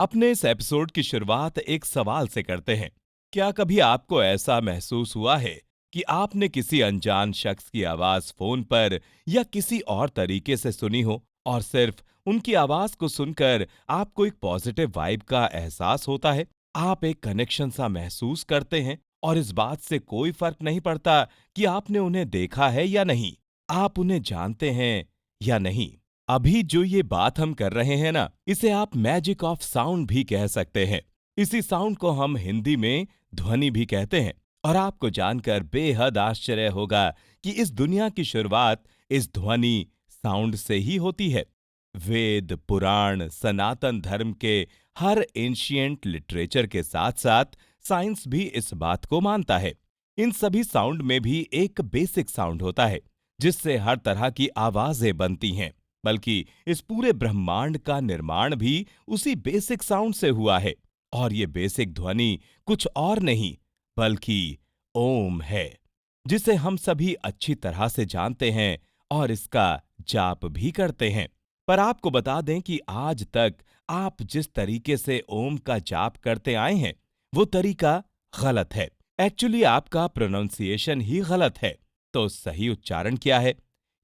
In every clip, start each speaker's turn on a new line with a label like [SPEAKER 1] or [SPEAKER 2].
[SPEAKER 1] अपने इस एपिसोड की शुरुआत एक सवाल से करते हैं। क्या कभी आपको ऐसा महसूस हुआ है कि आपने किसी अनजान शख्स की आवाज फोन पर या किसी और तरीके से सुनी हो और सिर्फ उनकी आवाज को सुनकर आपको एक पॉजिटिव वाइब का एहसास होता है? आप एक कनेक्शन सा महसूस करते हैं और इस बात से कोई फर्क नहीं पड़ता कि आपने उन्हें देखा है या नहीं, आप उन्हें जानते हैं या नहीं। अभी जो ये बात हम कर रहे हैं ना, इसे आप मैजिक ऑफ साउंड भी कह सकते हैं। इसी साउंड को हम हिंदी में ध्वनि भी कहते हैं। और आपको जानकर बेहद आश्चर्य होगा कि इस दुनिया की शुरुआत इस ध्वनि साउंड से ही होती है। वेद, पुराण, सनातन धर्म के हर एंशिएंट लिटरेचर के साथ-साथ साइंस भी इस बात को मानता है। इन सभी साउंड में भी एक बेसिक साउंड होता है, जिससे हर तरह की आवाजें बनती हैं। बल्कि इस पूरे ब्रह्मांड का निर्माण भी उसी बेसिक साउंड से हुआ है। और ये बेसिक ध्वनि कुछ और नहीं बल्कि ओम है, जिसे हम सभी अच्छी तरह से जानते हैं और इसका जाप भी करते हैं। पर आपको बता दें कि आज तक आप जिस तरीके से ओम का जाप करते आए हैं, वो तरीका गलत है। एक्चुअली आपका प्रोनाउंसिएशन ही गलत है। तो सही उच्चारण क्या है,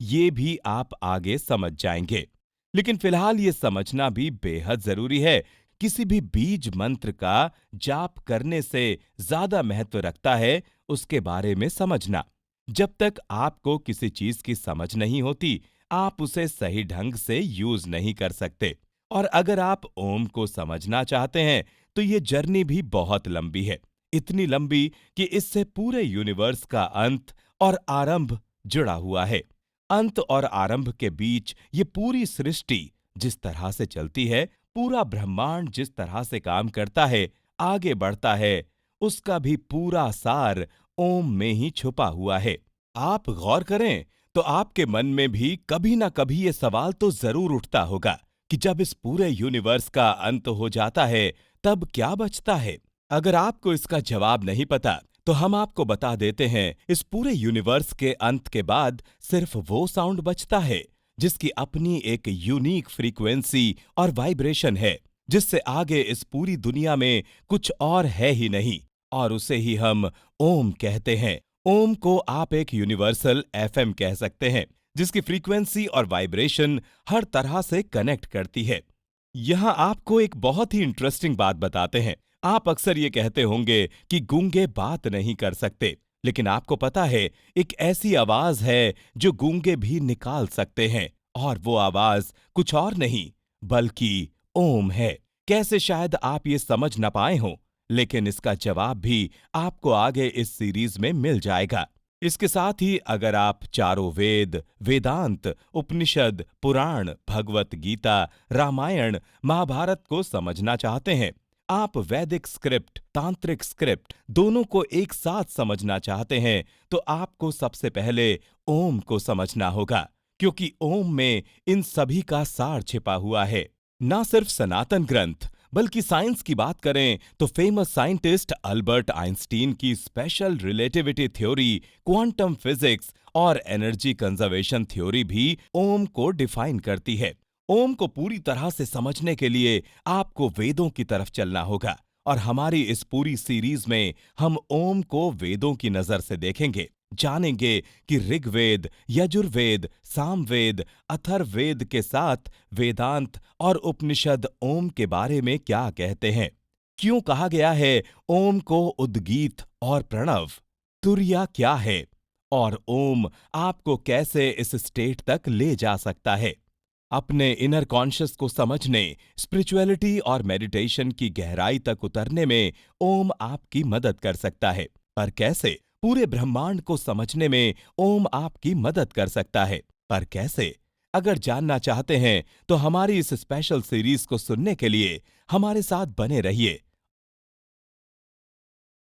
[SPEAKER 1] ये भी आप आगे समझ जाएंगे। लेकिन फिलहाल ये समझना भी बेहद जरूरी है। किसी भी बीज मंत्र का जाप करने से ज्यादा महत्व रखता है उसके बारे में समझना। जब तक आपको किसी चीज की समझ नहीं होती, आप उसे सही ढंग से यूज नहीं कर सकते। और अगर आप ओम को समझना चाहते हैं, तो ये जर्नी भी बहुत लंबी है। इतनी लंबी कि इससे पूरे यूनिवर्स का अंत और आरंभ जुड़ा हुआ है। अंत और आरंभ के बीच ये पूरी सृष्टि जिस तरह से चलती है, पूरा ब्रह्मांड जिस तरह से काम करता है, आगे बढ़ता है, उसका भी पूरा सार ओम में ही छुपा हुआ है। आप गौर करें तो आपके मन में भी कभी ना कभी ये सवाल तो जरूर उठता होगा कि जब इस पूरे यूनिवर्स का अंत हो जाता है, तब क्या बचता है? अगर आपको इसका जवाब नहीं पता, तो हम आपको बता देते हैं, इस पूरे यूनिवर्स के अंत के बाद सिर्फ वो साउंड बचता है जिसकी अपनी एक यूनिक फ्रीक्वेंसी और वाइब्रेशन है, जिससे आगे इस पूरी दुनिया में कुछ और है ही नहीं। और उसे ही हम ओम कहते हैं। ओम को आप एक यूनिवर्सल एफएम कह सकते हैं, जिसकी फ्रीक्वेंसी और वाइब्रेशन हर तरह से कनेक्ट करती है। यहां आपको एक बहुत ही इंटरेस्टिंग बात बताते हैं। आप अक्सर ये कहते होंगे कि गूंगे बात नहीं कर सकते, लेकिन आपको पता है, एक ऐसी आवाज है जो गूंगे भी निकाल सकते हैं। और वो आवाज कुछ और नहीं बल्कि ओम है। कैसे, शायद आप ये समझ न पाए हों, लेकिन इसका जवाब भी आपको आगे इस सीरीज में मिल जाएगा। इसके साथ ही अगर आप चारों वेद, वेदांत, उपनिषद, पुराण, भगवत गीता, रामायण, महाभारत को समझना चाहते हैं, आप वैदिक स्क्रिप्ट, तांत्रिक स्क्रिप्ट दोनों को एक साथ समझना चाहते हैं, तो आपको सबसे पहले ओम को समझना होगा, क्योंकि ओम में इन सभी का सार छिपा हुआ है। ना सिर्फ सनातन ग्रंथ, बल्कि साइंस की बात करें तो फेमस साइंटिस्ट अल्बर्ट आइंस्टीन की special relativity theory, quantum physics और एनर्जी कंजर्वेशन थ्योरी भी ओम को डिफाइन करती है। ओम को पूरी तरह से समझने के लिए आपको वेदों की तरफ चलना होगा। और हमारी इस पूरी सीरीज में हम ओम को वेदों की नजर से देखेंगे, जानेंगे कि ऋग्वेद, यजुर्वेद, सामवेद, अथर्ववेद के साथ वेदांत और उपनिषद ओम के बारे में क्या कहते हैं। क्यों कहा गया है ओम को उद्गीत और प्रणव? तुर्या क्या है? और ओम आपको कैसे इस स्टेट तक ले जा सकता है? अपने इनर कॉन्शियस को समझने, स्पिरिचुअलिटी और मेडिटेशन की गहराई तक उतरने में ओम आपकी मदद कर सकता है। पर कैसे? पूरे ब्रह्मांड को समझने में ओम आपकी मदद कर सकता है। पर कैसे? अगर जानना चाहते हैं तो हमारी इस स्पेशल सीरीज को सुनने के लिए हमारे साथ बने रहिए।